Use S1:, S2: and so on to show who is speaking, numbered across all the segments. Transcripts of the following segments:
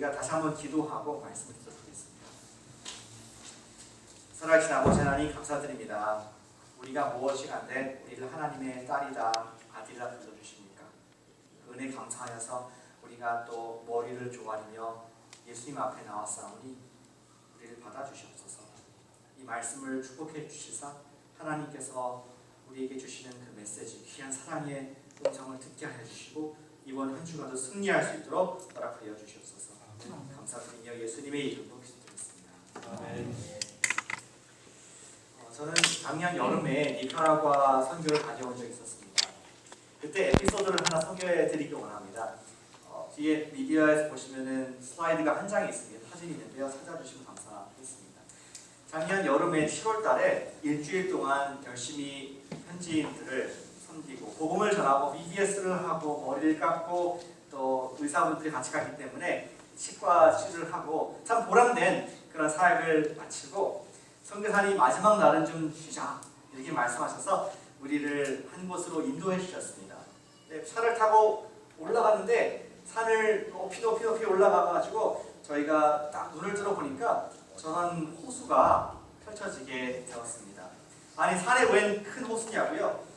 S1: 우리가 다시 한번 기도하고 말씀을 듣도록 하겠습니다. 살아계신 아버지 하나님 감사드립니다. 우리가 무엇이 간데 우리를 하나님의 딸이다 아들이라 불러주십니까? 은혜 감사하여서 우리가 또 머리를 조아리며 예수님 앞에 나왔사오니 우리를 받아주시옵소서. 이 말씀을 축복해 주시사 하나님께서 우리에게 주시는 그 메시지 귀한 사랑의 음성을 듣게 하여 주시고 이번 한 주간도 승리할 수 있도록 허락하여 주시옵소서. 감사드리며 예수님의 이름으로 기도드리겠습니다. 아멘. 저는 작년 여름에 니카라과 선교를 다녀온 적이 있었습니다. 그때 에피소드를 하나 소개해 드리기 원합니다. 뒤에 미디어에서 보시면은 슬라이드가 한 장이 있습니다. 사진이 있는데요. 찾아주시면 감사하겠습니다. 작년 여름에 7월 달에 일주일 동안 열심히 현지인들을 섬기고 복음을 전하고 BBS를 하고 머리를 깎고 또 의사분들이 같이 갔기 때문에 치과 치료를 하고 참 보람된 그런 사역을 마치고 선교사님 마지막 날은 좀 쉬자 이렇게 말씀하셔서 우리를 한 곳으로 인도해 주셨습니다. 차를 타고 올라갔는데 산을 높이 올라가가지고 저희가 딱 눈을 들어보니까 저런 호수가 펼쳐지게 되었습니다. 아니 산에 웬 큰 호수냐고요?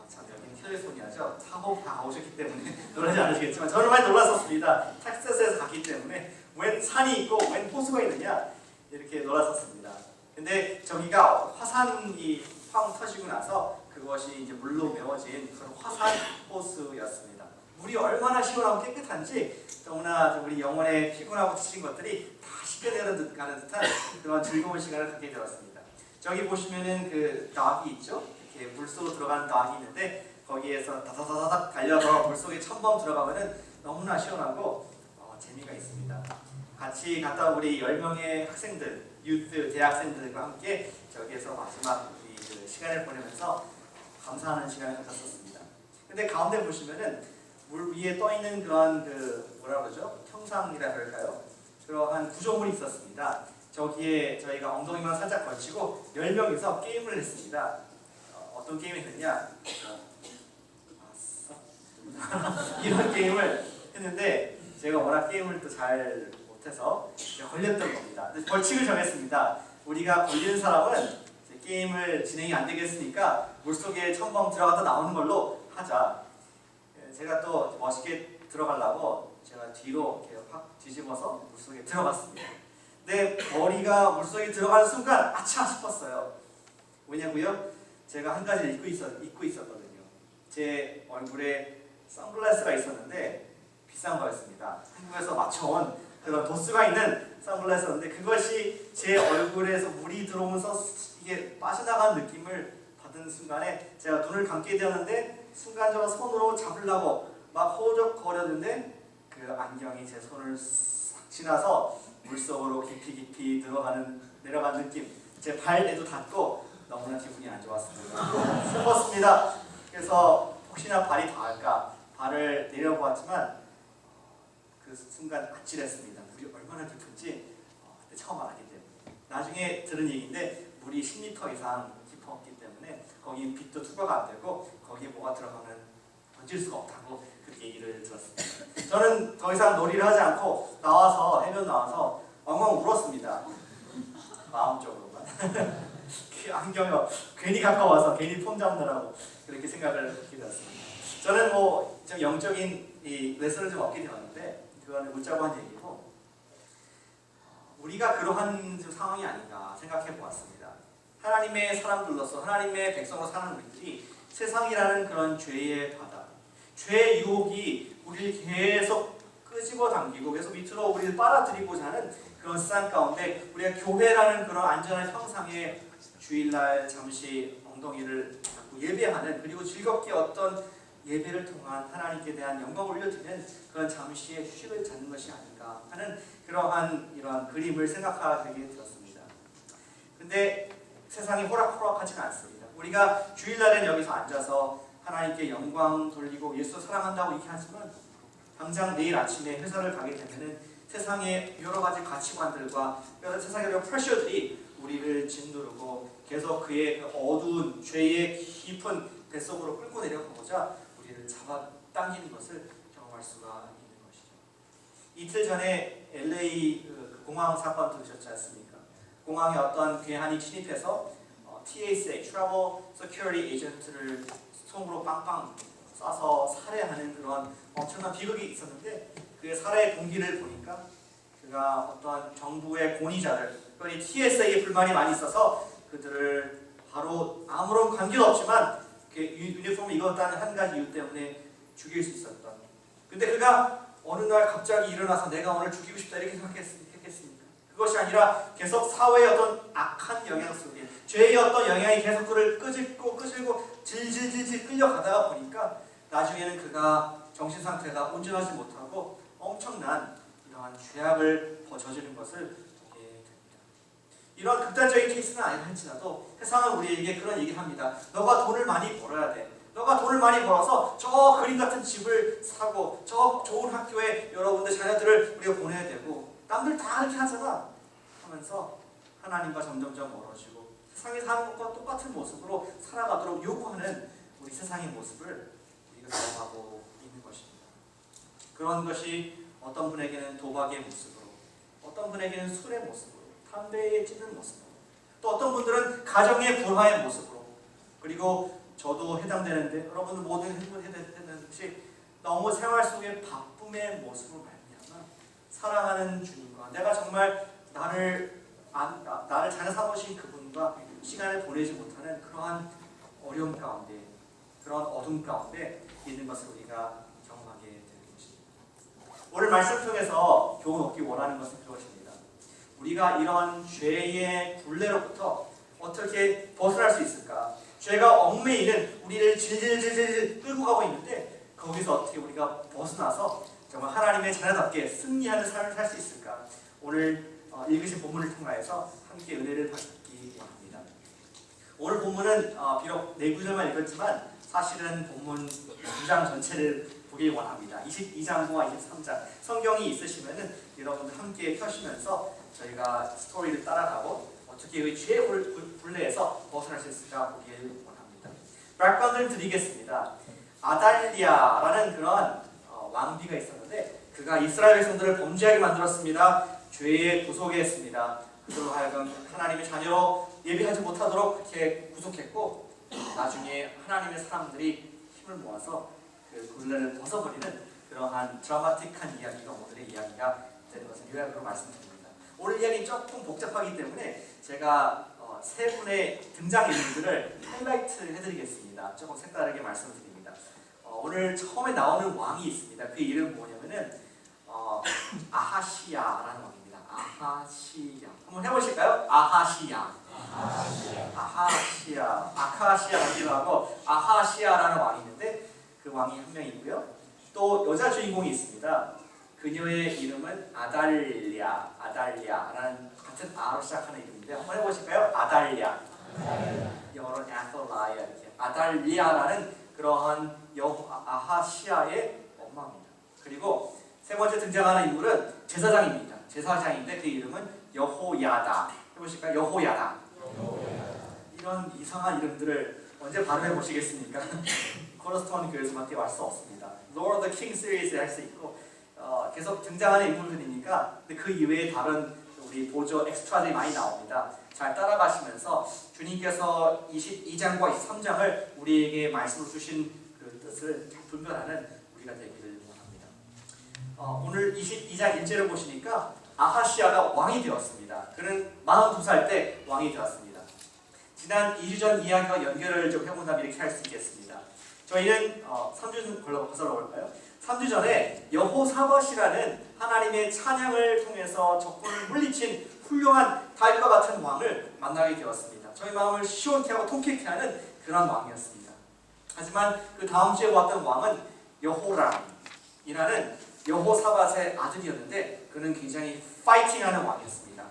S1: 참 여기는 캘리포니아죠. 사업 다 오셨기 때문에 놀라지 않으시겠지만 저는 많이 놀랐었습니다. 텍사스에서 갔기 때문에 웬 산이 있고 웬 호수가 있느냐 이렇게 놀랐었습니다. 근데 저기가 화산이 팡 터지고 나서 그것이 이제 물로 메워진 그런 화산 호수였습니다. 물이 얼마나 시원하고 깨끗한지 너무나 우리 영혼에 피곤하고 지친 것들이 다 씻겨내가는 듯한 그런 즐거운 시간을 갖게 되었습니다. 저기 보시면은 그 낙이 있죠? 이렇게 물속으로 들어가는 낙이 있는데 거기에서 다다다닥 달려서 물속에 첨벙 들어가면은 너무나 시원하고 재미가 있습니다. 같이 갔다 온 우리 10명의 학생들, 유스 대학생들과 함께 저기에서 마지막 우리 그 시간을 보내면서 감사하는 시간을 가졌었습니다. 근데 가운데 보시면은 물 위에 떠 있는 그런 그 뭐라 그러죠? 형상이라 그럴까요? 그러한 구조물이 있었습니다. 저기에 저희가 엉덩이만 살짝 걸치고 10명이서 게임을 했습니다. 어떤 게임을 했냐? 이런 게임을 했는데 제가 워낙 게임을 또 잘 못해서 걸렸던 겁니다. 벌칙을 정했습니다. 우리가 걸리는 사람은 게임을 진행이 안 되겠으니까 물속에 첨벙 들어갔다 나오는 걸로 하자. 제가 또 멋있게 들어가려고 제가 뒤로 이렇게 확 뒤집어서 물속에 들어갔습니다. 내 머리가 물속에 들어가는 순간 아차 싶었어요. 왜냐고요? 제가 한 가지를 잊고 있었거든요. 제 얼굴에 선글라스가 있었는데 비싼 거였습니다. 한국에서 맞춰온 그런 도수가 있는 선글라스였는데 그것이 제 얼굴에서 물이 들어오면서 이게 빠져나가는 느낌을 받은 순간에 제가 눈을 감게 되었는데 순간적으로 손으로 잡으려고 막 호적거렸는데 그 안경이 제 손을 싹 지나서 물속으로 깊이 내려간 느낌. 제 발에도 닿고 너무나 기분이 안 좋았습니다. 슬펐습니다. 그래서 혹시나 발이 닿을까 발을 내려보았지만 그 순간 아찔했습니다. 물이 얼마나 깊은지 그때 처음 알았기 때문에. 나중에 들은 얘기인데 물이 10m 이상 깊었기 때문에 거기 빛도 투과가 안 되고 거기에 뭐가 들어가면 던질 수가 없다고 그렇게 얘기를 들었습니다. 저는 더 이상 놀이를 하지 않고 해변 나와서 엉엉 울었습니다. 마음적으로만. 안경이 괜히 가까워서 괜히 폼 잡느라고 그렇게 생각을 하게 되었습니다. 저는 좀 영적인 이 레슨을 좀 얻게 되었는데 그거는 웃자고 한 얘기고 우리가 그러한 상황이 아닌가 생각해 보았습니다. 하나님의 사람들로서 하나님의 백성으로 사는 우리들이 세상이라는 그런 죄의 바다, 죄의 유혹이 우리를 계속 끄집어 당기고 계속 밑으로 우리를 빨아들이고자 하는 그런 세상 가운데 우리가 교회라는 그런 안전한 형상에 주일날 잠시 엉덩이를 잡고 예배하는 그리고 즐겁게 어떤 예배를 통한 하나님께 대한 영광을 올려드리는 그런 잠시의 휴식을 찾는 것이 아닌가 하는 그러한 이러한 그림을 생각하게 되었습니다. 근데 세상이 호락호락하지는 않습니다. 우리가 주일날엔 여기서 앉아서 하나님께 영광 돌리고 예수 사랑한다고 이렇게 하지만 당장 내일 아침에 회사를 가게 되면은 세상의 여러 가지 가치관들과 여러 세상의 여러 프레셔들이 우리를 짓누르고 계속 그의 그 어두운 죄의 깊은 뱃속으로 끌고 내려가고자 우리를 잡아당기는 것을 경험할 수가 있는 것이죠. 이틀 전에 LA 그 공항 사건 들으셨지 않습니까? 공항에 어떤 괴한이 침입해서 TSA, Travel Security Agent를 손으로 빵빵 쏴서 살해하는 그런 엄청난 비극이 있었는데 그의 살해 동기를 보니까 그가 어떤 정부의 권위자들, 특히 TSA에 불만이 많이 있어서 그들을 바로 아무런 관계도 없지만 유니폼을 입었다는 한 가지 이유 때문에 죽일 수 있었던. 근데 그가 어느 날 갑자기 일어나서 내가 오늘 죽이고 싶다 이렇게 생각했습니까? 그것이 아니라 계속 사회의 어떤 악한 영향 속에 죄의 어떤 영향이 계속 그를 끄집고 질질질질 끌려가다가 보니까 나중에는 그가 정신 상태가 온전하지 못하고 엄청난 이러한 죄악을 저지른 것을 보게 됩니다. 이런 극단적인 케이스는 아니라 할지라도 세상은 우리에게 그런 얘기를 합니다. 너가 돈을 많이 벌어야 돼. 너가 돈을 많이 벌어서 저 그림 같은 집을 사고 저 좋은 학교에 여러분들 자녀들을 우리가 보내야 되고 남들 다 그렇게 하잖아 하면서 하나님과 점점점 멀어지고 세상에 사는 것과 똑같은 모습으로 살아가도록 요구하는 우리 세상의 모습을 우리가 경험하고 있는 것입니다. 그런 것이 어떤 분에게는 도박의 모습으로, 어떤 분에게는 술의 모습으로, 담배에 찌는 모습으로, 또 어떤 분들은 가정의 불화의 모습으로, 그리고 저도 해당되는데 여러분들 모든 해당되는 것이 너무 생활 속의 바쁨의 모습으로 말미암아 사랑하는 주님과 내가 정말 나를 자녀 삼으신 그분과 시간을 보내지 못하는 그러한 어려움 가운데, 그런 어둠 가운데 있는 것을 우리가 경험하게 되는 것입니다. 오늘 말씀 통해서 교훈 얻기 원하는 것은 그것입니다. 우리가 이런 죄의 굴레로부터 어떻게 벗어날 수 있을까? 죄가 얽매이는 우리를 질질질질 끌고 가고 있는데 거기서 어떻게 우리가 벗어나서 정말 하나님의 자녀답게 승리하는 삶을 살 수 있을까? 오늘 읽으신 본문을 통하여서 함께 은혜를 받기 원합니다. 오늘 본문은 비록 4구절만 읽었지만 사실은 본문 2장 전체를 보길 원합니다. 22장과 23장 성경이 있으시면은 여러분들 함께 펴시면서 저희가 스토리를 따라가고 어떻게 이 죄의 굴레에서 벗어날 수 있을까 보길 원합니다. 백그라운드를 드리겠습니다. 아달리아라는 그런 왕비가 있었는데 그가 이스라엘 백성들을 범죄하게 만들었습니다. 죄에 구속에 했습니다. 그들로 하여금 하나님의 자녀로 예비하지 못하도록 그렇게 구속했고 나중에 하나님의 사람들이 힘을 모아서 그 굴레를 벗어버리는 그러한 드라마틱한 이야기가 오늘의 이야기가 되는 것을 요약으로 말씀드립니다. 오늘 이야기 조금 복잡하기 때문에 제가 세 분의 등장인물들을 하이라이트 해드리겠습니다. 조금 색다르게 말씀드립니다. 오늘 처음에 나오는 왕이 있습니다. 그 이름은 뭐냐면은 아하시야라는 왕입니다. 아하시야. 한번 해보실까요? 아하시야. 아카시야라기도 하고 아하시야라는 왕이 있는데 그 왕이 한 명이고요. 또 여자 주인공이 있습니다. 그녀의 이름은 아달리아라는 같은 R로 시작하는 이름인데 한번 해보실까요? 아달리아. 영어로는 아달리아 이렇게. 아달리아라는 그러한 아하시야의 엄마입니다. 그리고 세 번째 등장하는 인물은 제사장입니다. 제사장인데 그 이름은 여호야다. 해보실까요? 여호야다. 이런 이상한 이름들을 언제 발음해 보시겠습니까? 코러스톤 교회에서밖에 할 수 없습니다. Lord of the King 시리즈에 할 수 있고 계속 등장하는 인물들이니까 그 이외에 다른 우리 보조 엑스트라들이 많이 나옵니다. 잘 따라가시면서 주님께서 22장과 23장을 우리에게 말씀을 주신 그 뜻을 잘 분별하는 우리가 되기를 원합니다. 오늘 22장 1절을 보시니까 아하시야가 왕이 되었습니다. 그는 42살 때 왕이 되었습니다. 지난 2주 전 이야기와 연결을 좀 해본다면 이렇게 할 수 있겠습니다. 저희는 3주 걸러 볼까요? 3주 전에 여호사밧이라는 하나님의 찬양을 통해서 적군을 물리친 훌륭한 다윗과 같은 왕을 만나게 되었습니다. 저희 마음을 시원케 하고 통쾌케 하는 그런 왕이었습니다. 하지만 그 다음 주에 왔던 왕은 여호람이라는 여호사밧의 아들이었는데 그는 굉장히 파이팅하는 왕이었습니다.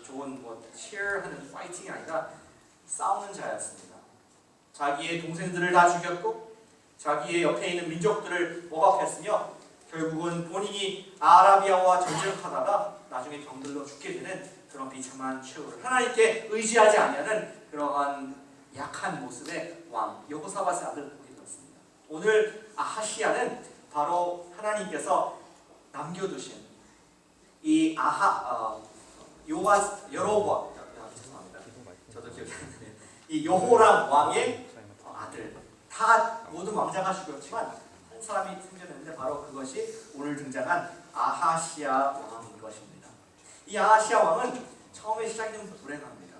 S1: 좋은 cheer하는 파이팅이 아니라 싸우는 자였습니다. 자기의 동생들을 다 죽였고 자기의 옆에 있는 민족들을 억압했으며 결국은 본인이 아라비아와 전쟁하다가 나중에 병들러 죽게 되는 그런 비참한 최후를 하나님께 의지하지 아니하는 그러한 약한 모습의 왕 여호사밧의 아들 보게 되었습니다. 오늘 아하시야는 바로 하나님께서 남겨두신 이 여로보암, 죄송합니다. 저도 기억이 안 나네요. 이 여호람 왕의 아들, 다 모든 왕자가 죽었지만 한 사람이 생겼는데 바로 그것이 오늘 등장한 아하시아 왕인 것입니다. 이 아하시아 왕은 처음에 시작이 좀 불행합니다.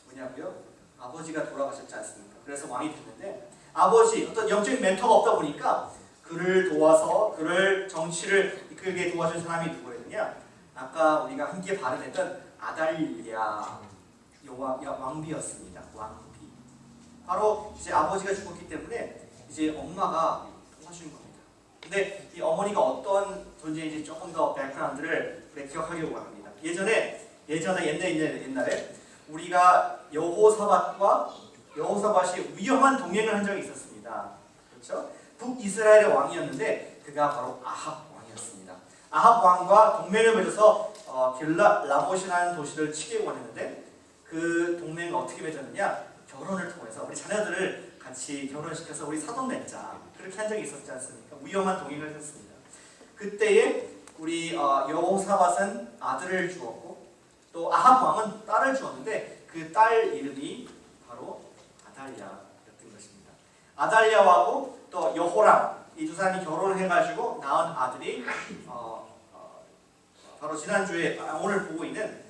S1: 뭐냐고요? 아버지가 돌아가셨지 않습니까? 그래서 왕이 됐는데 아버지, 어떤 영적인 멘토가 없다 보니까 그를 도와서 그를 정치를 이끌게 도와준 사람이 누구였느냐? 아까 우리가 함께 발음했던 아달랴 왕비였습니다. 왕비. 바로 이제 아버지가 죽었기 때문에 이제 엄마가 도와준 겁니다. 근데 이 어머니가 어떤 존재인지 조금 더 백그라운드를 기억하기를 원합니다. 옛날에 우리가 여호사밧이 위험한 동행을 한 적이 있었습니다. 그렇죠? 북이스라엘의 왕이었는데 그가 바로 아합 왕이었습니다. 아합 왕과 동맹을 맺어서 길랏 라못이라는 도시를 치기 원했는데 그 동맹을 어떻게 맺었느냐? 결혼을 통해서 우리 자녀들을 같이 결혼시켜서 우리 사돈 맺자, 그렇게 한 적이 있었지 않습니까? 위험한 동행을 했습니다. 그때에 우리 여호사밧은 아들을 주었고 또 아합 왕은 딸을 주었는데 그 딸 이름이 바로 아달랴였던 것입니다. 아달랴하고 또 여호람, 이 두 사람이 결혼을 해가지고 낳은 아들이 바로 지난주에 오늘 보고 있는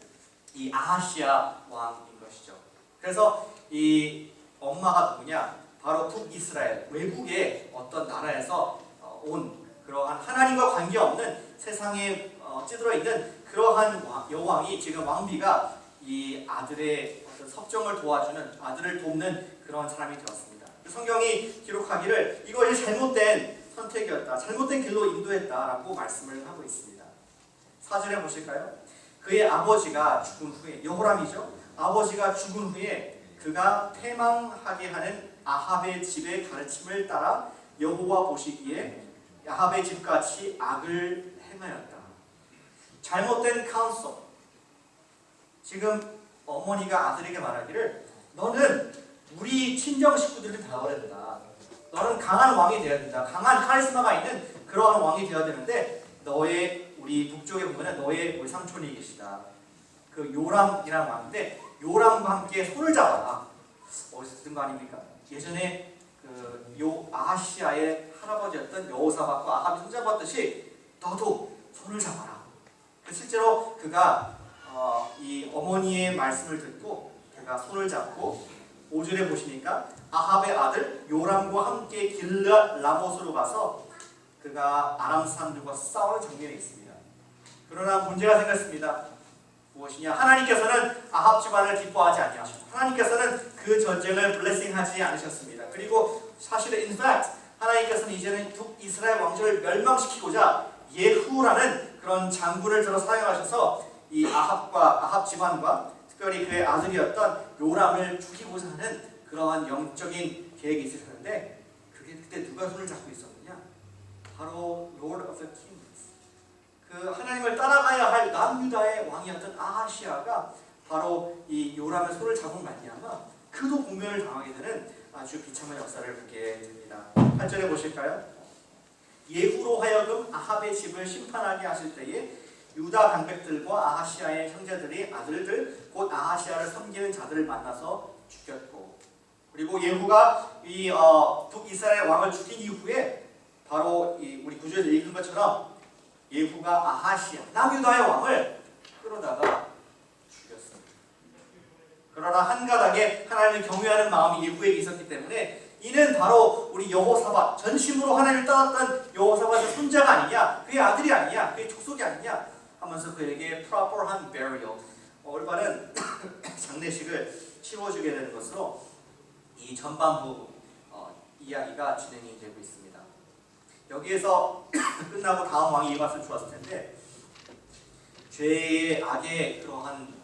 S1: 이 아하시아 왕인 것이죠. 그래서 이 엄마가 누구냐? 바로 북이스라엘, 외국의 어떤 나라에서 온 그러한 하나님과 관계없는 세상에 찌들어 있는 그러한 여왕이, 지금 왕비가 이 아들의 어떤 섭정을 도와주는, 아들을 돕는 그런 사람이 되었습니다. 성경이 기록하기를 이것이 잘못된 선택이었다, 잘못된 길로 인도했다라고 말씀을 하고 있습니다. 4절에 보실까요? 그의 아버지가 죽은 후에, 여호람이죠. 아버지가 죽은 후에 그가 패망하게 하는 아합의 집의 가르침을 따라 여호와 보시기에 아합의 집같이 악을 행하였다. 잘못된 카운슬. 지금 어머니가 아들에게 말하기를 너는 우리 친정 식구들을 다 버려야 된다. 너는 강한 왕이 되어야 된다. 강한 카리스마가 있는 그러한 왕이 되어야 되는데 우리 북쪽에 보면 너의 우리 삼촌이 계시다. 그 요람이라는 왕인데 요람과 함께 손을 잡아라. 어디서 듣는 거 아닙니까? 예전에 아하시아의 할아버지였던 여호사밧과 아합이 손잡았듯이 너도 손을 잡아라. 실제로 그가 이 어머니의 말씀을 듣고 그가 손을 잡고 5절에 보시니까 아합의 아들 요람과 함께 길랏 라못으로 가서 그가 아람 사람들과 싸우는 장면이 있습니다. 그러나 문제가 생겼습니다. 무엇이냐? 하나님께서는 아합 집안을 기뻐하지 아니하셨고 하나님께서는 그 전쟁을 블레싱하지 않으셨습니다. 그리고 사실은 in fact 하나님께서는 이제는 북이스라엘 왕조를 멸망시키고자 예후라는 그런 장군을 들어 사용하셔서 이 아합 집안과 특별히 그의 아들이었던 요람을 죽이고자 하는 그러한 영적인 계획이 있으셨는데 그때 누가 손을 잡고 있었느냐? 바로 Lord of the Kings, 그 하나님을 따라가야 할 남유다의 왕이었던 아하시아가 바로 이 요람의 손을 잡은 말미암아 그도 공멸을 당하게 되는 아주 비참한 역사를 보게 됩니다. 8절에 보실까요? 예후로 하여금 아합의 집을 심판하게 하실 때에 유다 방백들과 아하시아의 형제들이 아들들 곧 아하시아를 섬기는 자들을 만나서 죽였고, 그리고 예후가 이 북이스라엘 왕을 죽인 이후에 바로 우리 구절에서 읽은 것처럼 예후가 아하시아 남유다의 왕을 끌어다가 죽였습니다. 그러나 한가닥에 하나님을 경외하는 마음이 예후에게 있었기 때문에 이는 바로 우리 여호사밧, 전심으로 하나님을 따랐던 여호사밧의 손자가 아니냐, 그의 아들이 아니냐, 그의 족속이 아니냐 하면서 그에게 proper한 burial, 올바른 장례식을 치러주게 되는 것으로 이 전반부 이야기가 진행이 되고 있습니다. 여기에서 끝나고 다음 왕이 이어갔으면 좋았을 텐데 죄의 악의 그러한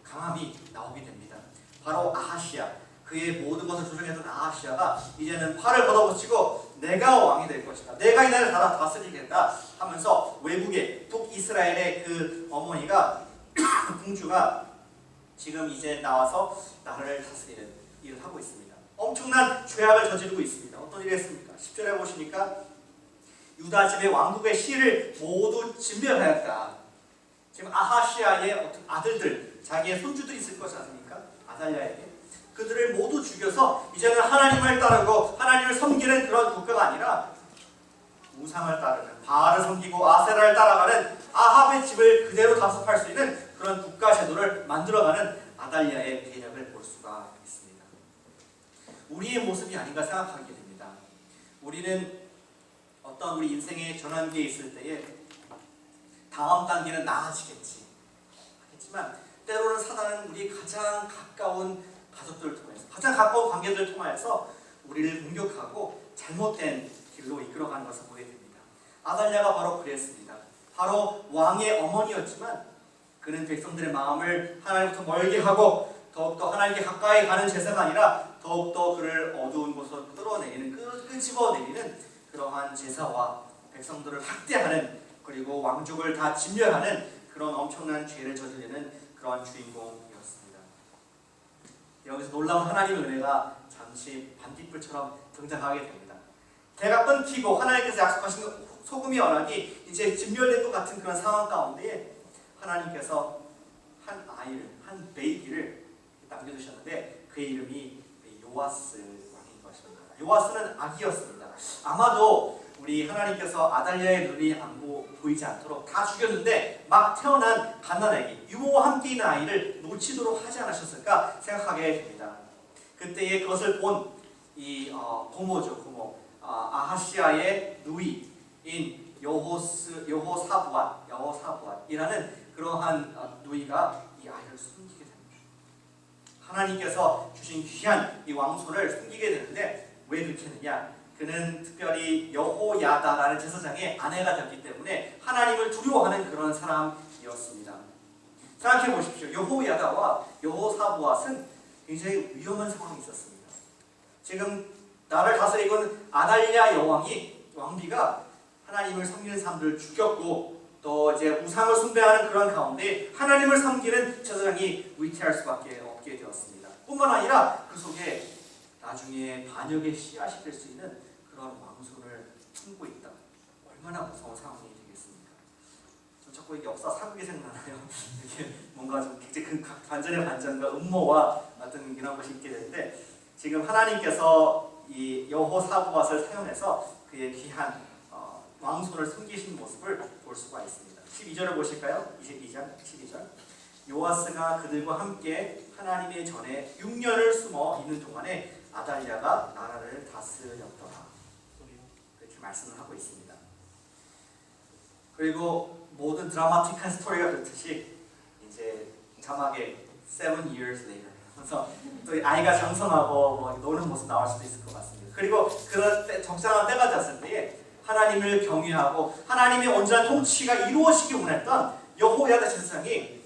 S1: 강함이 나오게 됩니다. 바로 아하시아, 그의 모든 것을 조정했던 아하시아가 이제는 팔을 걷어붙이고 내가 왕이 될 것이다, 내가 이 나라를 다스리겠다 하면서 외국의 북이스라엘의 그 어머니가 공주가 지금 이제 나와서 나라를 다스리는 일을 하고 있습니다. 엄청난 죄악을 저지르고 있습니다. 어떤 일이 했습니까? 10절에 보시니까 유다 집의 왕국의 씨를 모두 진멸하였다. 지금 아하시아의 어떤 아들들, 자기의 손주들이 있을 것이 아닙니까? 아달랴에게 그들을 모두 죽여서 이제는 하나님을 따르고 하나님을 섬기는 그런 국가가 아니라 우상을 따르는, 바알을 섬기고 아세라를 따라가는 아합의 집을 그대로 답습할 수 있는 그런 국가 제도를 만들어가는 아달랴의 배역을 볼 수가 있습니다. 우리의 모습이 아닌가 생각하게 됩니다. 우리는 어떤 우리 인생의 전환기에 있을 때에 다음 단계는 나아지겠지 하겠지만, 때로는 사단은 우리 가장 가까운 가족들을 통해서, 가장 가까운 관계들을 통해서 우리를 공격하고 잘못된 길로 이끌어가는 것을 보게 됩니다. 아달랴가 바로 그랬습니다. 바로 왕의 어머니였지만 그는 백성들의 마음을 하나님부터 멀게 하고 더욱더 하나님께 가까이 가는 제사가 아니라 더욱더 그를 어두운 곳으로 끌어내리는, 끄집어내리는 그러한 제사와 백성들을 학대하는, 그리고 왕족을 다 진멸하는 그런 엄청난 죄를 저지르는 그러한 주인공이었습니다. 여기서 놀라운 하나님의 은혜가 잠시 반딧불처럼 등장하게 됩니다. 대가 끊기고 하나님께서 약속하신 소금의 언약이 이제 진멸된 것 같은 그런 상황 가운데 하나님께서 한 아이를, 한 베이비를 남겨두셨는데 그의 이름이 요아스 왕인 것입니다. 요아스는 아기였습니다. 아마도 우리 하나님께서 아달랴의 눈이 안 보이지 않도록 다 죽였는데 막 태어난 갓난아기, 유모와 함께 있는 아이를 놓치도록 하지 않으셨을까 생각하게 됩니다. 그때에 그것을 본 이 고모죠, 고모. 아하시아의 누이인 여호사부앗이라는 그러한 누이가 이 아이를 숨기게 됩니다. 하나님께서 주신 귀한 이 왕손을 숨기게 되는데 왜 그렇게 했느냐? 그는 특별히 여호야다라는 제사장의 아내가 되었기 때문에 하나님을 두려워하는 그런 사람이었습니다. 생각해 보십시오. 여호야다와 여호사부앗은 굉장히 위험한 상황이 있었습니다. 지금 나라를 다스리고 아달랴 여왕이, 왕비가 하나님을 섬기는 사람들을 죽였고 또 이제 우상을 숭배하는 그런 가운데 하나님을 섬기는 제사장이 위태할 수밖에 없게 되었습니다. 뿐만 아니라 그 속에 나중에 반역의 씨앗이 될 수 있는 그런 왕손을 품고 있다. 얼마나 무서운 상황이 되겠습니까? 좀 자꾸 이게 역사 사극이 생각나요. 이게 뭔가 좀 굉장히 큰 반전의 반전과 음모와 어떤 이런 것이 있게 되는데, 지금 하나님께서 이 여호사부앗을 사용해서 그의 귀한 왕손을 숨기신 모습을 볼 수가 있습니다. 12절을 보실까요? 22장 12절. 요아스가 그들과 함께 하나님의 전에 6년을 숨어 있는 동안에 아달랴가 나라를 다스렸더라. 이렇게 말씀을 하고 있습니다. 그리고 모든 드라마틱한 스토리가 그렇듯이 이제 자막에 7 years later, 그래서 또 아이가 장성하고 뭐 노는 모습 나올 수도 있을 것 같습니다. 그리고 그런 때, 적절한 때가 됐을 때에 하나님을 경외하고 하나님의 온전한 통치가 이루어지기 원했던 여호야다 제사장이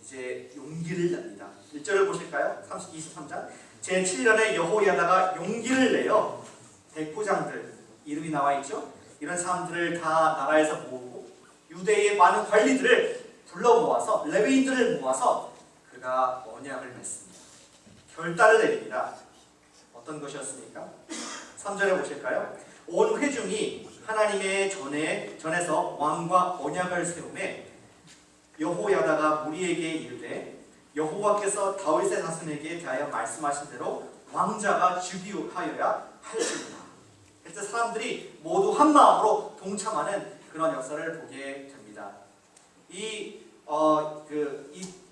S1: 이제 용기를 냅니다. 1절을 보실까요? 23장. 제7년에 여호야다가 용기를 내어 백부장들, 이름이 나와 있죠? 이런 사람들을 다 나라에서 모으고 유대의 많은 관리들을 불러 모아서, 레위인들을 모아서 그가 언약을 맺습니다. 결단을 내립니다. 어떤 것이었습니까? 3절에 보실까요? 온 회중이 하나님의 전에서 왕과 언약을 세우매 여호야다가 무리에게 이르되 여호와께서 다윗의 자손에게 대하여 말씀하신 대로 왕자가 즉위하여야 할지니라. 그래서 사람들이 모두 한 마음으로 동참하는 그런 역사를 보게 됩니다.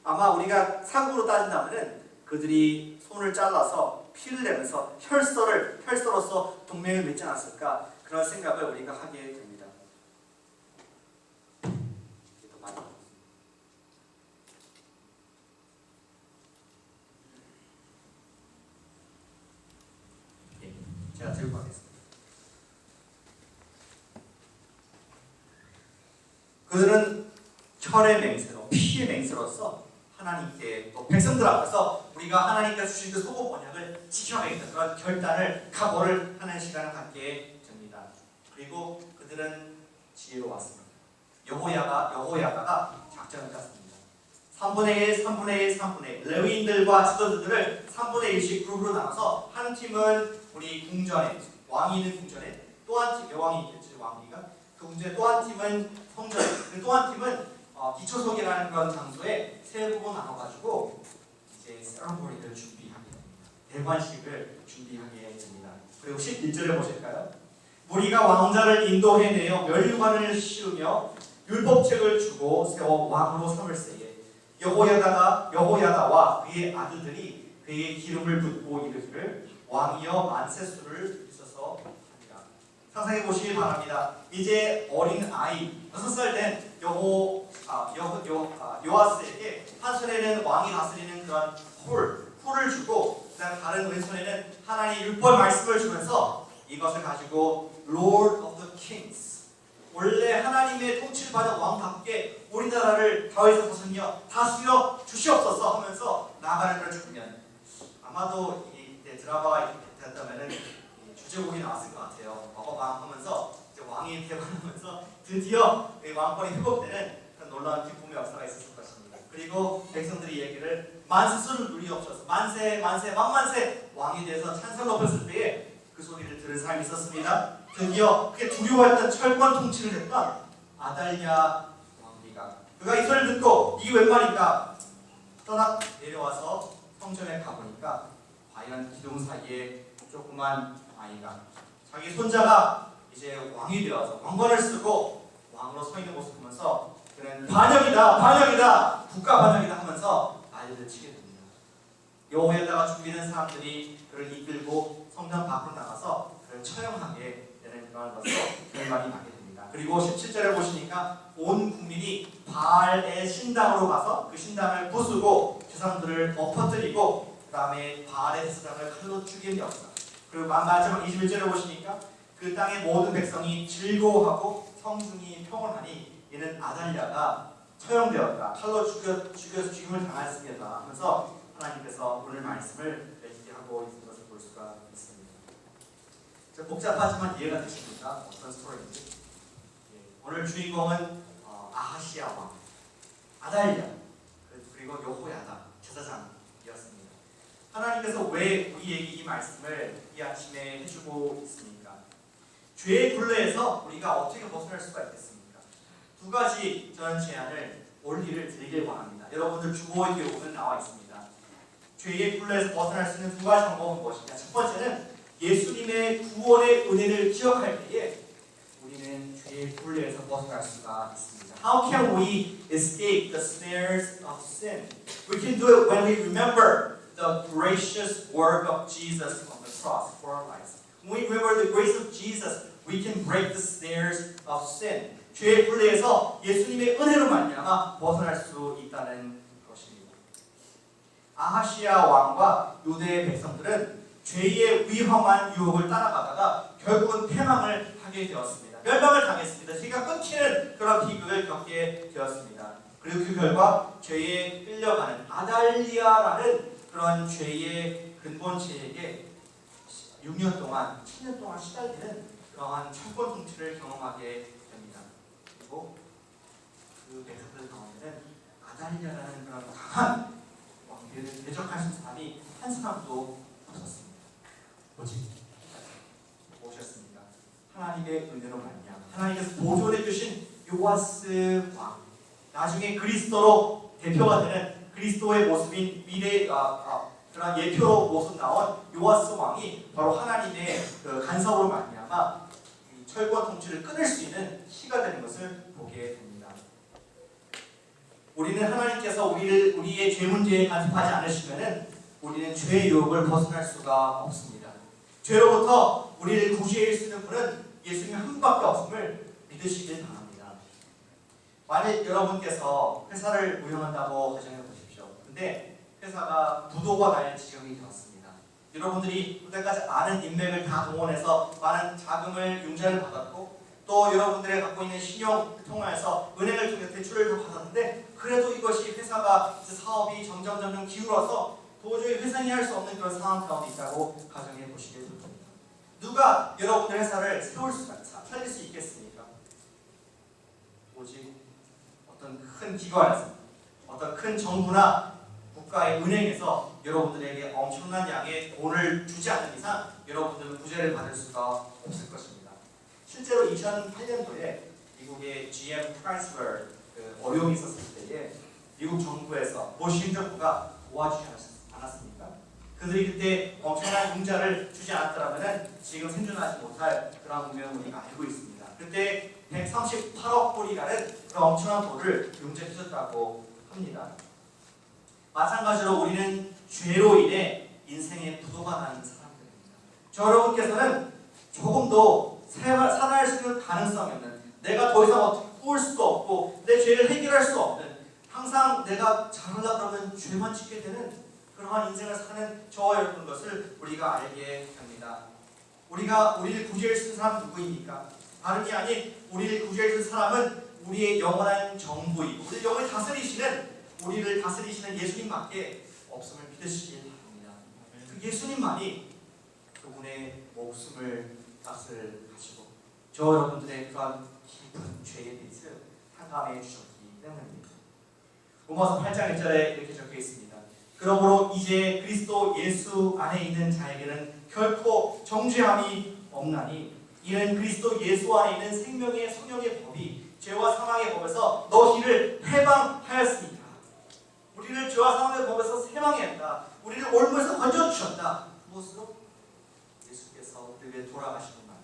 S1: 아마 우리가 상으로 따진다면은 그들이 손을 잘라서 피를 내면서 혈서로서 동맹을 맺지 않았을까, 그런 생각을 우리가 하게 됩니다. 제가 들고 가겠습니다. 그들은 혈의 맹세로, 피의 맹세로서 하나님께, 또 백성들 앞에서 우리가 하나님께서 주신 그 소금 언약을 지켜야겠다, 그런 결단을, 각오를 하는 시간을 갖게 됩니다. 그리고 그들은 지혜로웠습니다. 여호야다가 작전을 짰습니다. 3분의 1, 3분의 1, 3분의 1, 레위인들과 지도자들을 3분의 1씩 그룹으로 나눠서 한 팀은 우리 궁전에, 왕이 있는 궁전에, 또 한 팀, 여왕이 있겠죠, 왕비가. 그 이제 또 한 팀은 성전, 또 한 팀은 기초석이라는 그런 장소에 세 부분 나눠가지고 이제 세러모니를 준비하게 됩니다. 대관식을 준비하게 됩니다. 그리고 11절에 보실까요? 무리가 왕자를 인도해내어 면류관을 씌우며 율법책을 주고 세워 왕으로 삼을세에 여호야다와 그의 아들들이 그에게 기름을 붓고 이르기를 왕이여 만세수를 있어서 합니다. 상상해 보시기 바랍니다. 이제 어린 아이 6살 된 요아스에게 한 손에는 왕이 다스리는 그런 훌을 주고 그다음 다른 왼손에는 하나님의 율법 말씀을 주면서 이것을 가지고 Lord of the Kings, 원래 하나님의 통치를 받은 왕답게 우리나라를 다윗의 자손이여 다스려 주시옵소서 하면서 나아가는 그런 장면. 아마도 이때 드라마가 됐다면은 주제곡이 나왔을 것 같아요. 왕 하면서 이제 왕이 대관하면서 드디어 왕권이 회복되는 그런 놀라운 기쁨의 역사가 있었을 것입니다. 그리고 백성들이 얘기를 만세수를 누리옵소서, 만세 만세 만만세 왕에 대해서 찬송 높였을 때에 그 소리를 들은 사람이 있었습니다. 드디어 그게 두려워했던 철권 통치를 했던 아달랴 왕비가 그가 이 소리를 듣고 이게 웬 말인가 떠나 내려와서 성전에 가보니까 과연 기둥 사이에 조그만 아이가 자기 손자가 이제 왕이 되어서 왕관을 쓰고 왕으로 서 있는 모습을 보면서 그는 반역이다 국가 반역이다 하면서 난리를 치게 됩니다. 여호야다가 준비된 사람들이 그를 이끌고 성전 밖으로 나가서 그를 처형하게 되는 그런 것으로 결말이 나게 됩니다. 그리고 17절에 보시니까 온 국민이 바알의 신당으로 가서 그 신당을 부수고 제사장들을 엎어뜨리고 그 다음에 바알의 제사장을 칼로 죽이는 역사. 그리고 마지막 21절에 보시니까 그 땅의 모든 백성이 즐거워하고 성중이 평온하니 이는 아달랴가 처형되었다. 칼로 죽여서 죽임을 당했습니다. 하면서 하나님께서 오늘 말씀을 맺게 하고 있는 것을 볼 수가 있습니다. 복잡하지만 이해가 되십니까? 어떤 스토리인지. 오늘 주인공은 아하시아 왕, 아달랴, 그리고 여호야다 제사장이었습니다. 하나님께서 왜 우리에게 이 말씀을 이 아침에 해주고 있습니까? 죄의 굴레에서 우리가 어떻게 벗어날 수가 있겠습니까? 두 가지 저는 제안을 원리를 드리길 원합니다. 여러분들 주보의 기록은 나와 있습니다. 죄의 굴레에서 벗어날 수 있는 두 가지 방법은 무엇이냐? 첫 번째는 예수님의 구원의 은혜를 기억할 때에 우리는 죄의 굴레에서 벗어날 수가 있습니다. How can we escape the snares of sin? We can do it when we remember the gracious work of Jesus on the cross for our lives. When we remember the grace of Jesus, we can break the snares of sin. 죄의 굴레에서 예수님의 은혜로 말미암아 벗어날 수 있다는 것입니다. 아하시아 왕과 유대의 백성들은 죄의 위험한 유혹을 따라가다가 결국은 패망을 하게 되었습니다. 멸망을 당했습니다. 세계가 끊기는 그런 비극을 겪게 되었습니다. 그리고 그 결과 죄에 끌려가는 아달리아라는 그런 죄의 근본체에게 6년 동안, 7년 동안 시달리는 그러한 철권 통치를 경험하게 됩니다. 그리고 그 백성들 가운데는 아달리아라는 그런 강한 왕비를 대적할 수 있는 사람이 한 사람도 없었습니다. 오셨습니다. 하나님의 은혜로 말미암아 하나님께서 보존해 주신 요아스 왕, 나중에 그리스도로 대표가 되는 그리스도의 모습인 그런 예표로 모습 나온 요아스 왕이 바로 하나님의 그 간섭으로 말미암아 철권 통치를 끊을 수 있는 키가 되는 것을 보게 됩니다. 우리는 하나님께서 우리의 죄 문제에 간섭하지 않으시면은 우리는 죄의 유혹을 벗어날 수가 없습니다. 죄로부터 우리를 구제해 줄 수 있는 분은 예수님 한 분밖에 없음을 믿으시길 바랍니다. 만약 여러분께서 회사를 운영한다고 가정해 보십시오. 근데 회사가 부도가 날 지경이 되었습니다. 여러분들이 그때까지 많은 인맥을 다 동원해서 많은 자금을 융자를 받았고 또 여러분들이 갖고 있는 신용을 통해서 은행을 통해 대출을 받았는데 그래도 이것이 회사가 사업이 점점 기울어서 도저히 회생이 할 수 없는 그런 상황 가운데 있다고 가정해 보시길 바랍니다. 누가 여러분들 회사를 살릴 수 있겠습니까? 오직 어떤 큰 기관에서, 어떤 큰 정부나 국가의 은행에서 여러분들에게 엄청난 양의 돈을 주지 않는 이상 여러분들은 구제를 받을 수가 없을 것입니다. 실제로 2008년도에 미국의 GM 크라이슬러 어려움이 있었을 때에 미국 정부에서 부시 행정부가 도와주지 않았습니까? 그들이 그때 엄청난 융자를 주지 않았더라면 지금 생존하지 못할 그런 운명을 우리가 알고 있습니다. 그때 138억 불이라는 그런 엄청난 돈을 융자해 주셨다고 합니다. 마찬가지로 우리는 죄로 인해 인생에 부도가 나는 사람들입니다. 저 여러분께서는 조금도 살아날 수 있는 가능성이 없는, 내가 더 이상 어떻게 꾸을 수도 없고 내 죄를 해결할 수 없는, 항상 내가 잘하려고 하면 죄만 짓게 되는 그러한 인생을 사는 저와 여러분 것을 우리가 알게 됩니다. 우리를 구제할 수 있는 사람은 누구입니까? 다름이 아닌 우리를 구제할 수 있는 사람은 우리의 영원한 정부이고 우리를 영원히 우리를 다스리시는 예수님밖에 없음을 믿으시길 바랍니다. 그 예수님만이 그분의 목숨을 값을 가지고 저 여러분들의 그런 깊은 죄의 빚을 탕감해 주셨기 때문입니다. 로마서 8장 1절에 이렇게 적혀 있습니다. 그러므로 이제 그리스도 예수 안에 있는 자에게는 결코 정죄함이 없나니 이는 그리스도 예수 안에 있는 생명의 성령의 법이 죄와 사망의 법에서 너희를 해방하였으니까. 우리를 죄와 사망의 법에서 해방했다. 우리를 올무에서 건져주셨다. 무엇으로? 예수께서 우리 위해 돌아가시는 말.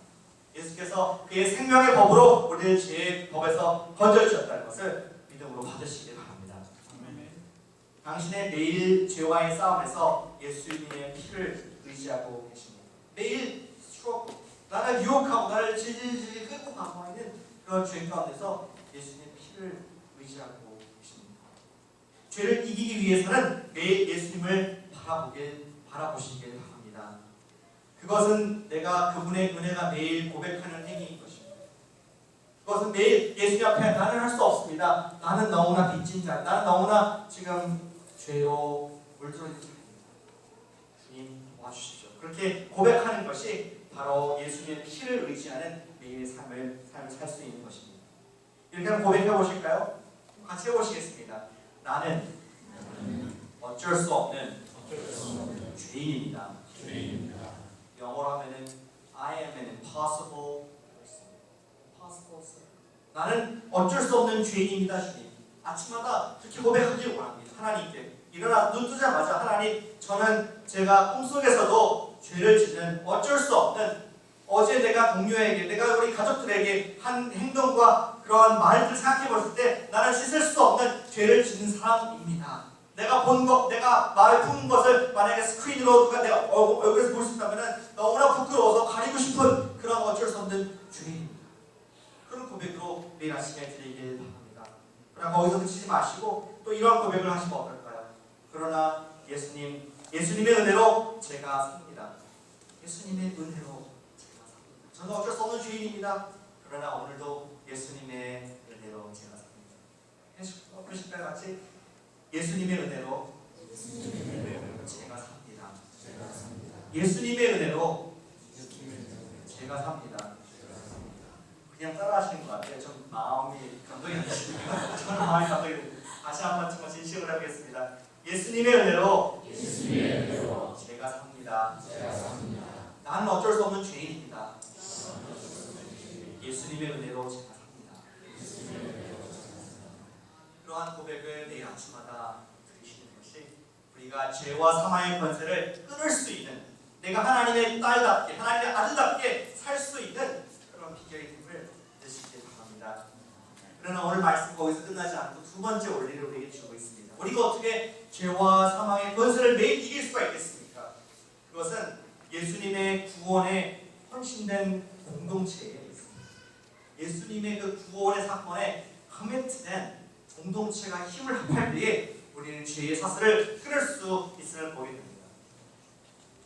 S1: 예수께서 그의 생명의 법으로 우리를 죄의 법에서 건져주셨다는 것을 믿음으로 받으시길 바랍니다. 당신의 매일 죄와의 싸움에서 예수님의 피를 의지하고 계십니다. 매일 스트로크, 나를 유혹하고 나를 질질질 끌고 가고 있는 그런 죄 가운데서 예수님의 피를 의지하고 계십니다. 죄를 이기기 위해서는 매일 예수님을 바라보시길 바랍니다. 그것은 내가 그분의 은혜가 매일 고백하는 행위인 것입니다. 그것은 매일 예수님 앞에 나는 할 수 없습니다. 나는 너무나 빚진 자, 나는 너무나 지금 죄로 물들어진 자입니다. 주님 도와주시죠. 그렇게 고백하는 것이 바로 예수님의 피를 의지하는 매일의 삶을 살 수 있는 것입니다. 이렇게 한번 고백해 보실까요? 같이 해보시겠습니다. 나는 어쩔 수 없는 죄인입니다. 영어로 하면은 I am an impossible person. 나는 어쩔 수 없는 죄인입니다, 주님. 아침마다 그렇게 고백하길 원합니다. 하나님께 일어나 눈 뜨자마자 하나님, 저는 제가 꿈속에서도 죄를 짓는 어쩔 수 없는, 어제 내가 동료에게, 내가 우리 가족들에게 한 행동과 그러한 말들을 생각해 봤을 때 나는 씻을 수 없는 죄를 짓는 사람입니다. 내가 본 것, 내가 말을 품은 것을 만약에 스크린으로 누가 내가 얼굴에서 볼 수 있다면 너무나 부끄러워서 가리고 싶은 그런 어쩔 수 없는 죄입니다. 그런 고백으로 매일 아침에 드리길 바랍니다. 그러나 거기서 그치지 마시고 또 이러한 고백을 하시면 어떨까요? 그러나 예수님의 은혜로 제가 삽니다. 예수님의 은혜로 제가 삽니다. 저는 어쩔 수 없는 죄인입니다. 그러나 오늘도 예수님의 은혜로 제가 삽니다. 그러실까요? 같이? 예수님의 은혜로 제가 삽니다. 예수님의 은혜로 제가 삽니다. 그냥 따라하시는 것 같아요. 좀 마음이 감동이 나십니다. 저는 마음이 감동이 됩니다. 다시 한번 정말 진심으로 하겠습니다. 예수님의 은혜로 제가 삽니다. 나는 어쩔 수 없는 죄인입니다. 예수님의 은혜로 제가 삽니다. 그러한 고백을 내일 아침마다 드리시는 것이 우리가 죄와 사망의 권세를 끊을 수 있는, 내가 하나님의 딸답게, 하나님의 아들답게 살 수 있는 그런 비결이 됨을 믿으시길 바랍니다. 그러나 오늘 말씀 거기서 끝나지 않고 두 번째 원리를 우리에게 주고 있습니다. 우리가 어떻게 죄와 사망의 권세를 매일 이길 수가 있겠습니까? 그것은 예수님의 구원에 헌신된 공동체에 있습니다. 예수님의 그 구원의 사건에 커미트된 공동체가 힘을 합할 때에 우리는 죄의 사슬을 끊을 수 있음을 보게 됩니다.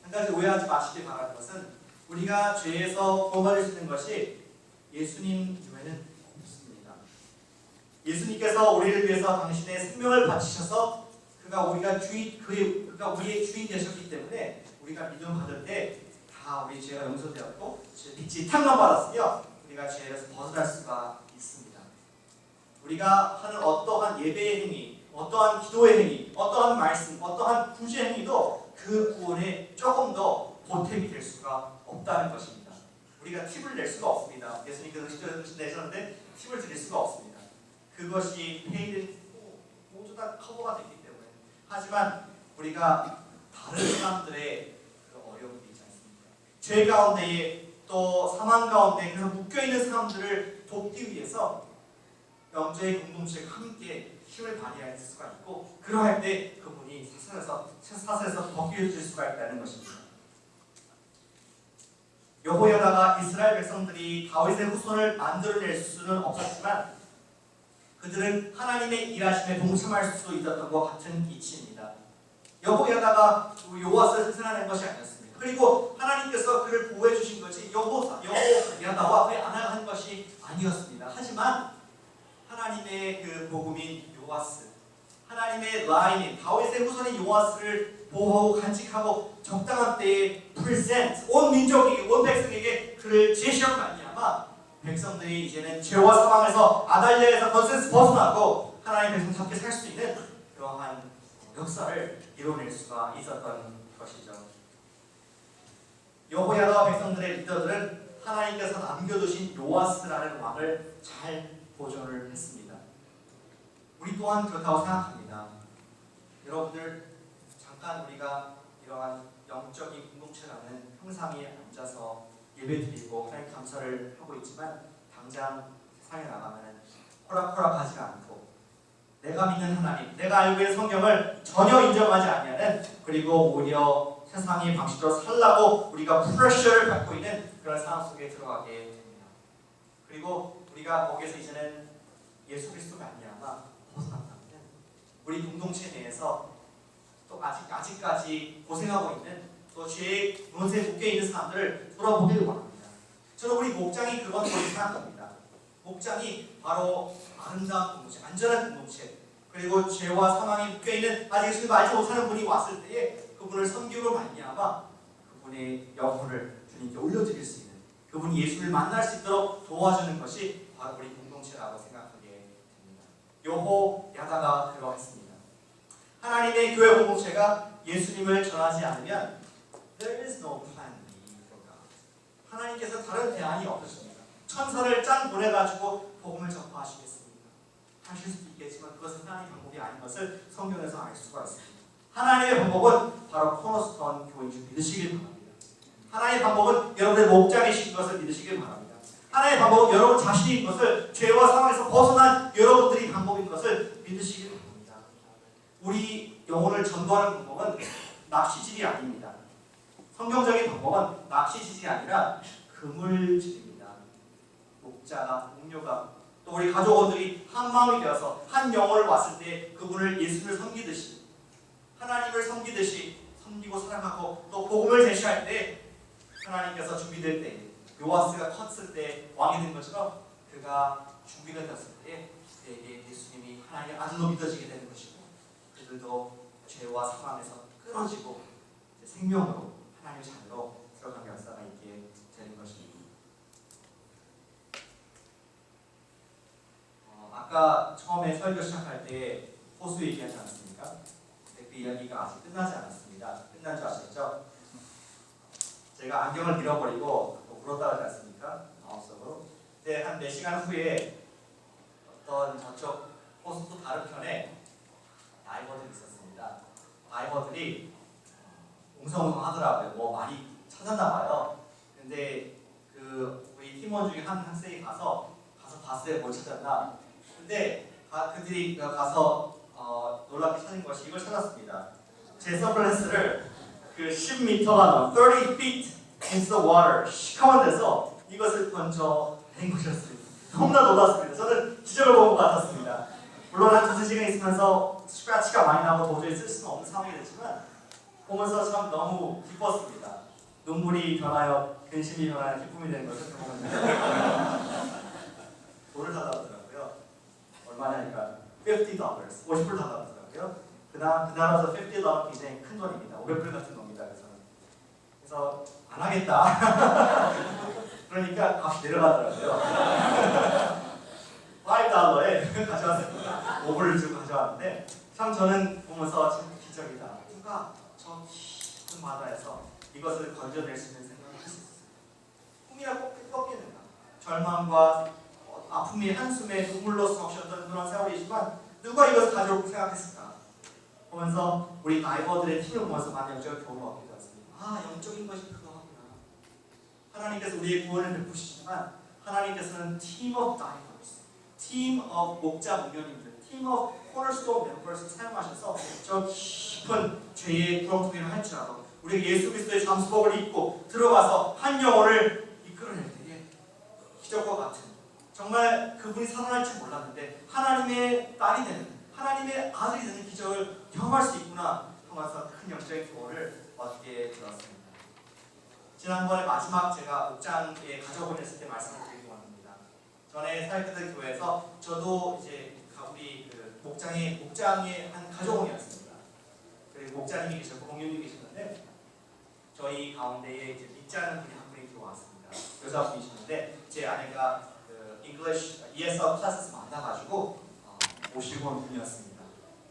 S1: 한 가지 오해하지 마시길 바라는 것은 우리가 죄에서 구원받을 수 있는 것이 예수님 외에는 없습니다. 예수님께서 우리를 위해서 당신의 생명을 바치셔서 그가 우리의 주인 되셨기 때문에 우리가 믿음 받을 때 다 우리 죄가 용서되었고 빛이 탕감받았으며 우리가 죄에서 벗어날 수가 있습니다. 우리가 하는 어떠한 예배의 행위, 어떠한 기도의 행위, 어떠한 말씀, 어떠한 구제 행위도 그 구원에 조금 더 보탬이 될 수가 없다는 것입니다. 우리가 팁을 낼 수가 없습니다. 예수님께서 음식 내셨는데 팁을 드릴 수가 없습니다. 그것이 페이드 모두 다 커버가 됐기 때문에. 하지만 우리가 다른 사람들의 그 어려움이 있지 않습니까? 죄 가운데에 또 사망 가운데 그래서 묶여있는 사람들을 돕기 위해서 영적인 공동체가 함께 힘을 발휘할 수가 있고, 그러할 때 그분이 사슬에서 벗겨질 수가 있다는 것입니다. 여호야다가 이스라엘 백성들이 다윗의 후손을 만들어낼 수는 없었지만 그들은 하나님의 일하심에 동참할 수 있었던 것 같은 이치입니다. 여호야다가 요아스를 생산하는 것이 아니었습니다. 그리고 하나님께서 그를 보호해 주신 것이 여호야다와 그의 아내가 한 것이 아니었습니다. 하지만 하나님의 그 복음인 요아스, 하나님의 라인인 다윗의 후손인 요아스를 보호하고 간직하고 적당한 때에 프레젠트 온 민족에게 온 백성에게 그를 제시한 말미암아 백성들이 이제는 죄와 사망에서 아달랴에서 건센스 벗어나고 하나님의 백성답게 살 수 있는 그러한 역사를 이뤄낼 수가 있었던 것이죠. 여호야다와 백성들의 리더들은 하나님께서 남겨두신 요아스라는 왕을 잘 보존을 했습니다. 우리 또한 그렇다고 생각합니다. 여러분들 잠깐 우리가 이러한 영적인 공동체라는 형상에 앉아서 예배드리고 하나님 감사를 하고 있지만 당장 세상에 나가면 호락호락하지가 않고 내가 믿는 하나님, 내가 알고 있는 성경을 전혀 인정하지 아니하는, 그리고 오히려 세상의 방식대로 살라고 우리가 프레셔를 받고 있는 그런 상황 속에 들어가게 됩니다. 그리고 우리가 거기에서 이제는 예수 그리스도 말미암아 벗어난다면 우리 공동체 내에서 또 아직까지 고생하고 있는 또 죄의 문제에 묶여 있는 사람들을 돌아보기를 원합니다. 저는 우리 목장이 그런 것을 생각합니다. 목장이 바로 아름다운 공동체, 안전한 공동체, 그리고 죄와 사망에 묶여 있는 아직 예수님을 알지 못하는 분이 왔을 때에 그분을 섬기로 말미암아 그분의 영혼을 주님께 올려드릴 수 있는, 그분이 예수를 만날 수 있도록 도와주는 것이 바로 우리 공동체라고 생각하게 됩니다. 여호야다가 그러했습니다. 하나님의 교회 공동체가 예수님을 전하지 않으면 there is no plan B for God. 하나님께서 다른 대안이 없으십니다. 천사를 짠 보내가지고 복음을 전파하시겠습니다. 하실 수도 있겠지만 그것은 하나님의 방법이 아닌 것을 성경에서 알 수가 있습니다. 하나님의 방법은 바로 코너스톤 교인 줄 믿으시길 바랍니다. 하나님의 방법은 여러분의 목장이신 것을 믿으시길 바랍니다. 하나님의 방법은 여러분 자신인 것을, 죄와 사망에서 벗어난 여러분들이 방법인 것을 믿으시길 바랍니다. 우리 영혼을 전도하는 방법은 낚시질이 아닙니다. 성경적인 방법은 낚시질이 아니라 그물질입니다. 목자가, 목료가, 또 우리 가족원들이 한 마음이 되어서 한 영혼을 왔을 때 그분을 예수를 섬기듯이, 하나님을 섬기듯이 섬기고 사랑하고 또 복음을 제시할 때 하나님께서 준비될 때, 요아스가 컸을 때 왕이 된 것처럼 그가 준비가 되었을 때 그에게 예수님이 하나님의 아들로 믿어지게 되는 것이고, 그들도 죄와 사망에서 끊어지고 생명으로 하나님의 자녀로 들어간 역사가 있게 되는 것입니다. 아까 처음에 설교 시작할 때 호수 얘기하지 않았습니까? 근데 그 이야기가 아직 끝나지 않았습니다. 끝난 줄 아시죠? 제가 안경을 잃어버리고 울었다 하지 않습니까? 마음속으로. 근데 한 4시간 후에 어떤 저쪽 호수 또 다른 편에 다이버들이 있었습니다. 다이버들이 웅성웅성 하더라고요. 뭐 많이 찾았나 봐요. 근데 그 우리 팀원 중에 한 학생이 가서 봤어요. 뭘 찾았나. 근데 그들이 가서 놀랍게 찾은 것이 이걸 찾았습니다. 제 선글라스를 그 10m가 넘는 30 feet into the water, 시커먼 데서 이것을 던져낸 것이었습니다. 너무나 놀랐습니다. 저는 기적을 본 것 같았습니다. 물론 한 2-3시간 있으면서 스크래치가 많이 나고 도저히 쓸 수는 없는 상황이 됐지만 보면서 참 너무 기뻤습니다. 눈물이 변하여 근심이 변하여 기쁨이 되는 것을 경험합니다. 돈을 달라더라고요. 얼마냐니까 $50, 50불 달라더라고요. 그 나라에서 $50 굉장히 큰 돈입니다. 500불 같은 겁니다. 그래서 안 하겠다. 그러니까 값이 내려가더라고요. $5에 가져왔습니다. 5불을 주고 가져왔는데 참 저는 보면서 참 기적이다. 누가 저 깊은 바다에서 이것을 건져낼 수 있는 생각을 할 수 있었어요. 꿈이나 꺾이는가? 절망과 아픔이 한숨에 눈물로 적셨던 그런 세월이지만 누가 이것을 가져올 생각했을까? 보면서 우리 다이버들의 팀을 보면서 많은 영적인 교훈을 얻게 되었습니다. 아, 영적인 것이 그거구나. 하나님께서 우리의 구원을 베푸시지만 하나님께서는 team of divers, team of 목자 목녀님들, team of cornerstone members 사용하셔서 저 깊은 죄의 구렁텅이를 할지라도 우리가 예수 그리스도의 잠수복을 입고 들어가서 한 영혼을 이끌어낼 때에 기적과 같은, 정말 그분이 살아날지 몰랐는데 하나님의 딸이 되는, 하나님의 아들이 되는 기적을 경험할 수 있구나 하면서 큰 영적인 교훈을 얻게 되었습니다. 지난번에 마지막 제가 목장에 가족을 했을 때 말씀을 드리고 왔습니다. 전에 사역했던 교회에서 저도 이제 우리 그 목장의 한 가족원이었습니다. 그리고 목자님이 계셨고 공유님이 계셨는데 저희 가운데에 이제 믿자는 분이 한 분이 들어왔습니다. 여자분이셨는데 제 아내가 그 English ESL 클래스에서 만나가지고 모시고 온 분이었습니다.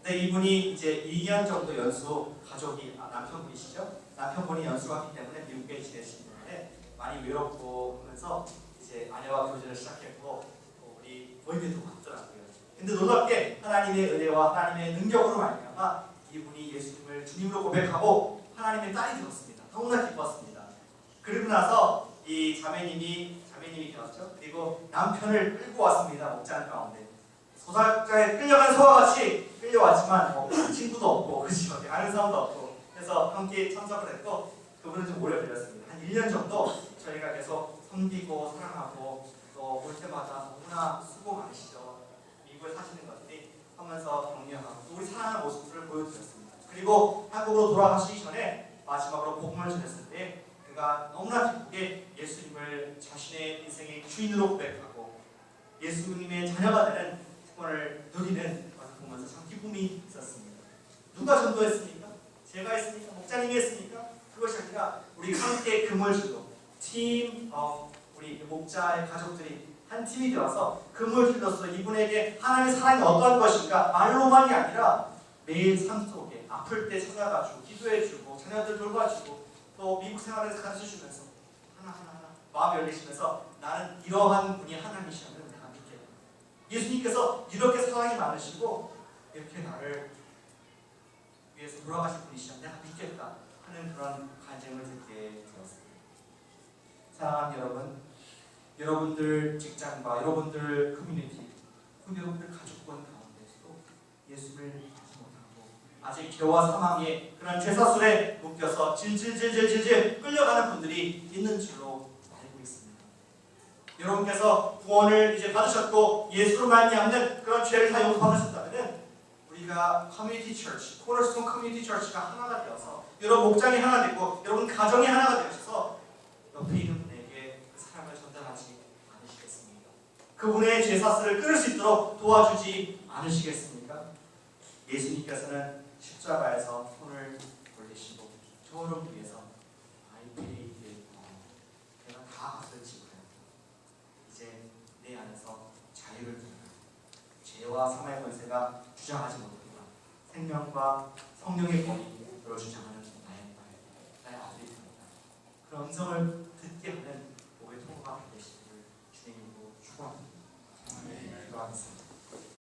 S1: 근데 이분이 이제 2년 정도 연수, 가족이 남편분이시죠? 남편분이 연수가 왔기 때문에 미국에 지내시는데 많이 외롭고 하면서 이제 아내와 교제를 시작했고 우리 모임에도 왔더라고요. 근데 놀랍게 하나님의 은혜와 하나님의 능력으로 말미암아 이분이 예수님을 주님으로 고백하고 하나님의 딸이 되었습니다. 너무나 기뻤습니다. 그리고 나서 이 자매님이 되었죠. 그리고 남편을 끌고 왔습니다. 목장 가운데. 소작자에 끌려간 소와 같이 끌려왔지만 친구도 없고 그렇지 아는 사람도 없고 그래서 함께 참석을 했고 그분은 좀 오래 걸렸습니다. 한 1년 정도 저희가 계속 섬기고 사랑하고 또 볼 때마다 너무나 수고 많으시죠. 미국에 사시는 것들이 하면서 격려하고 우리 사랑하는 모습들을 보여드렸습니다. 그리고 한국으로 돌아가시기 전에 마지막으로 복음을 전했을 때 그가 너무나 기쁘게 예수님을 자신의 인생의 주인으로 고백하고 예수님의 자녀가 되는 특권을 누리는 것을 보면서 참 기쁨이 있었습니다. 누가 전도했습니까? 제가 했습니까? 목자님이 했습니까? 그것이 아니라 우리 함께 금을 주고 팀 우리 목자의 가족들이 한 팀이 되어서 금을 힐러서 이분에게 하나님의 사랑이 어떠한 것인가 말로만이 아니라 매일 삶 속에 아플 때 찾아가주고 기도해주고 자녀들 돌봐주고 또 미국 생활에서 가르쳐주면서 하나하나 마음이 열리시면서 나는 이러한 분이 하나님이시면 내가 믿겠다. 예수님께서 이렇게 사랑이 많으시고 이렇게 나를 위해서 돌아가신 분이시면 내가 믿겠다 하는 그런 간증을 듣게 되었습니다. 사랑하는 여러분, 여러분들 직장과 여러분들 커뮤니티, 여러분들 가족권 가운데서도 예수를 믿지 못하고 아직 죄와 사망의 그런 죄사술에 묶여서 질질질질질 끌려가는 분들이 있는 줄로 알고 있습니다. 여러분께서 구원을 이제 받으셨고 예수로 말미암는 그런 죄를 다 용서받으셨다면 우리가 커뮤니티 처치, 코너스톤 커뮤니티 처치가 하나가 되어서 여러분 목장이 하나 되고 여러분 가정이 하나가 되셔서 옆에 있는 분에게 그 사랑을 전달하지 않으시겠습니까? 그분의 죄사슬을 끊을 수 있도록 도와주지 않으시겠습니까? 예수님께서는 십자가에서 손을 올리시고 저를 위해서 아이페이를 내가 다 값을 지불했다. 이제 내 안에서 자유를 두라. 죄와 사망의 권세가 주장하지 못하리라. 생명과 성령의 권위 너를 주장하는 나의 아들이 되었다. 그 음성을 듣게 하는 목의 통과가 되시기를 주님으로 축원합니다. 기도하겠습니다.